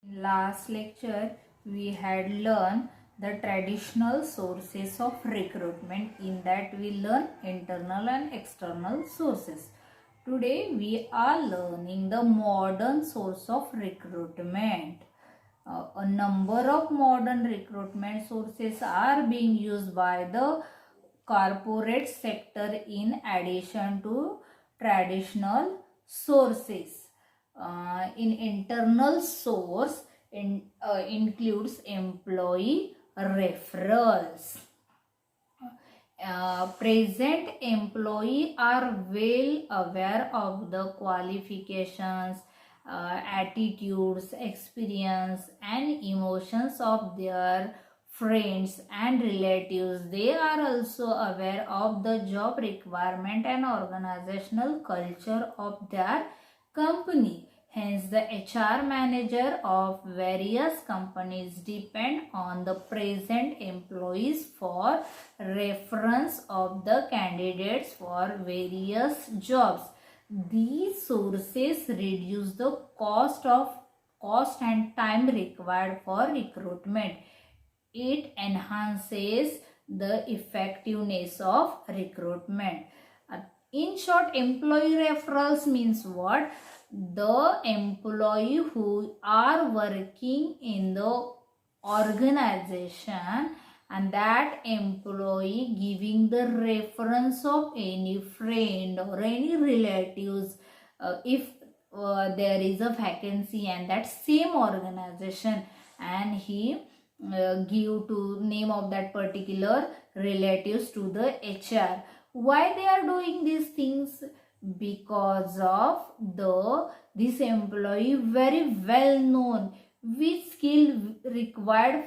In last lecture, we had learned the traditional sources of recruitment. In that, we learn internal and external sources. Today, we are learning the modern source of recruitment. A number of modern recruitment sources are being used by the corporate sector in addition to traditional sources. In internal source includes employee referrals. Present employee are well aware of the qualifications, attitudes, experience and emotions of their friends and relatives. They are also aware of the job requirement and organizational culture of their company. Hence, the HR manager of various companies depend on the present employees for reference of the candidates for various jobs. These sources reduce the cost and time required for recruitment. It enhances the effectiveness of recruitment. In short, employee referrals means what? The employee who are working in the organization and that employee giving the reference of any friend or any relatives, if there is a vacancy and that same organization, and he give to name of that particular relatives to the HR. Why they are doing these things? Because of this employee very well known which skill required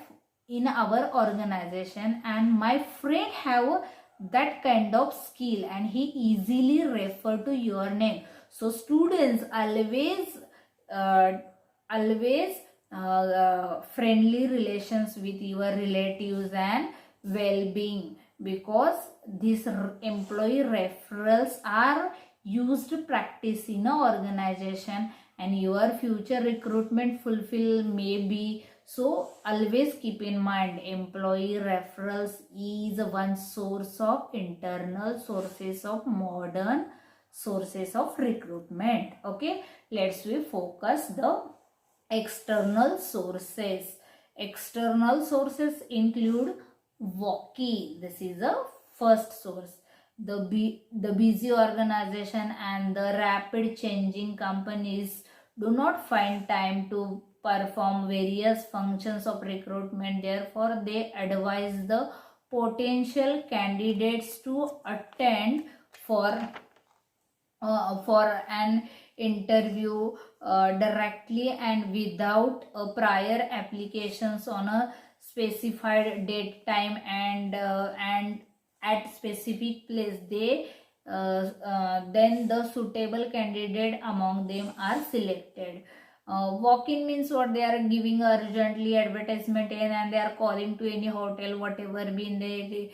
in our organization, and my friend have that kind of skill and he easily refer to your name. So students, always friendly relations with your relatives and well-being, because these employee referrals are used to practice in a organization and your future recruitment fulfill maybe. So always keep in mind, employee referrals is one source of internal sources of modern sources of recruitment. Okay, let's we focus the external sources. External sources include walkie. This is the first source. The busy organization and the rapid changing companies do not find time to perform various functions of recruitment. Therefore, they advise the potential candidates to attend for an interview directly and without prior applications on a specified date, time and at specific place. They then the suitable candidate among them are selected. Walk-in means what? They are giving urgently advertisement in and they are calling to any hotel, whatever been they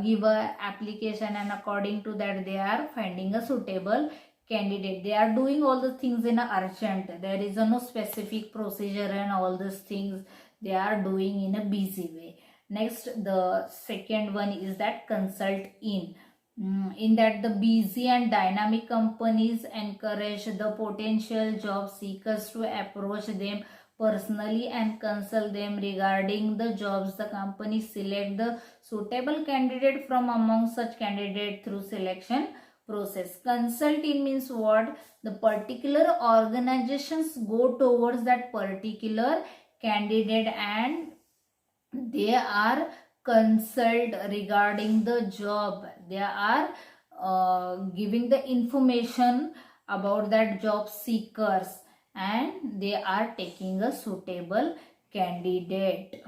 give a application, and according to that they are finding a suitable candidate. They are doing all the things in a urgent. There is no specific procedure and all these things they are doing in a busy way. Next, the second one is that consult in. In that the busy and dynamic companies encourage the potential job seekers to approach them personally and consult them regarding the jobs. The company select the suitable candidate from among such candidate through selection process. Consult in means what? The particular organizations go towards that particular candidate and they are consult regarding the job. They are giving the information about that job seekers and they are taking a suitable candidate.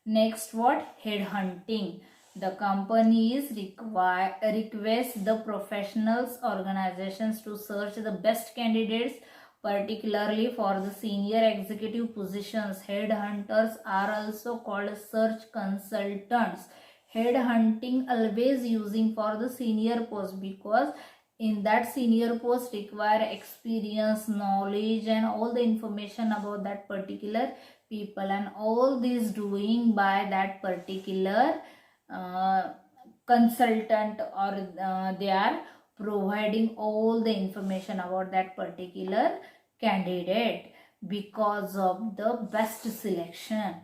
Next, what? Headhunting. The companies request the professionals organizations to search the best candidates, particularly for the senior executive positions. Headhunters are also called search consultants. Headhunting always using for the senior post, because in that senior post require experience, knowledge, and all the information about that particular people, and all this doing by that particular uh, consultant, or they are providing all the information about that particular candidate because of the best selection.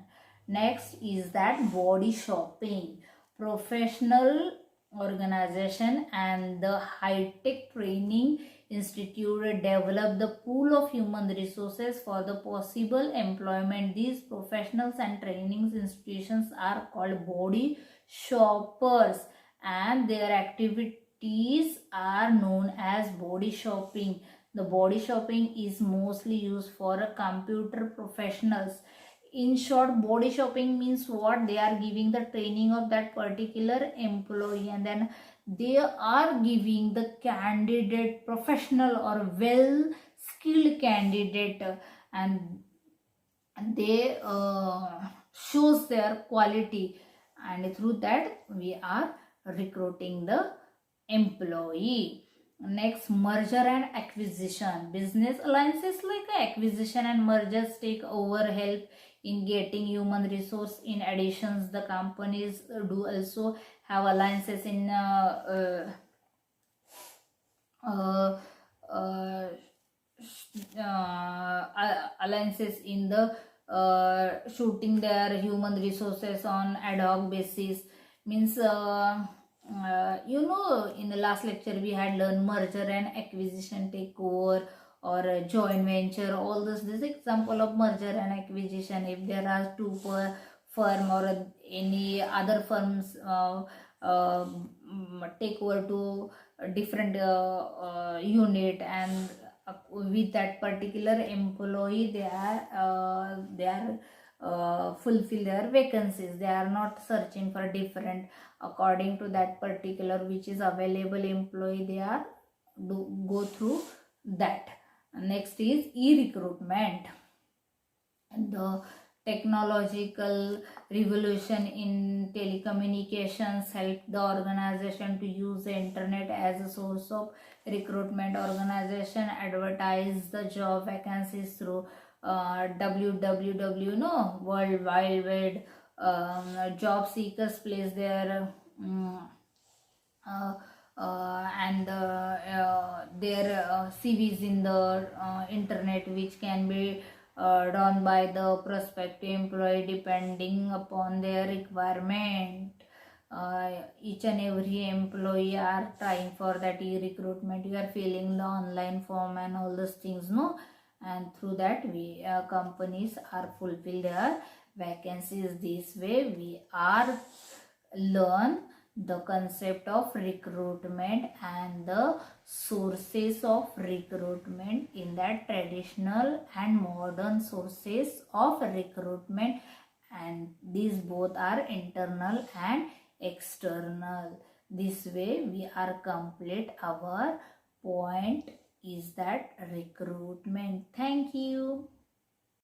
Next is that body shopping. Professional organization and the high-tech training institute develop the pool of human resources for the possible employment. These professionals and training institutions are called body shoppers, and their activities are known as body shopping. The body shopping is mostly used for computer professionals. In short, body shopping means what? They are giving the training of that particular employee, and then they are giving the candidate professional or well skilled candidate, and they shows their quality, and through that we are recruiting the employee. Next, merger and acquisition. Business alliances like acquisition and mergers take over help in getting human resource. In addition, the companies do also have alliances in uh, uh, alliances in the shooting their human resources on ad hoc basis. Means in the last lecture we had learned merger and acquisition, takeover, or joint venture. All this example of merger and acquisition. If there are two firm or any other firms take over to a different unit, and with that particular employee they are fulfill their vacancies. They are not searching for different, according to that particular which is available employee, they are go through that. Next is e-recruitment. The technological revolution in telecommunications helped the organization to use the internet as a source of recruitment. Organization advertise the job vacancies through www, no, World Wide Web. Job seekers place their and their CVs in the internet, which can be done by the prospective employee depending upon their requirement. Each and every employee are trying for that e-recruitment. You are filling the online form and all those things, no, and through that we companies are fulfill their vacancies. This way we are learn the concept of recruitment and the sources of recruitment in that traditional and modern sources of recruitment, and these both are internal and external. This way we are complete our point is that recruitment. Thank you.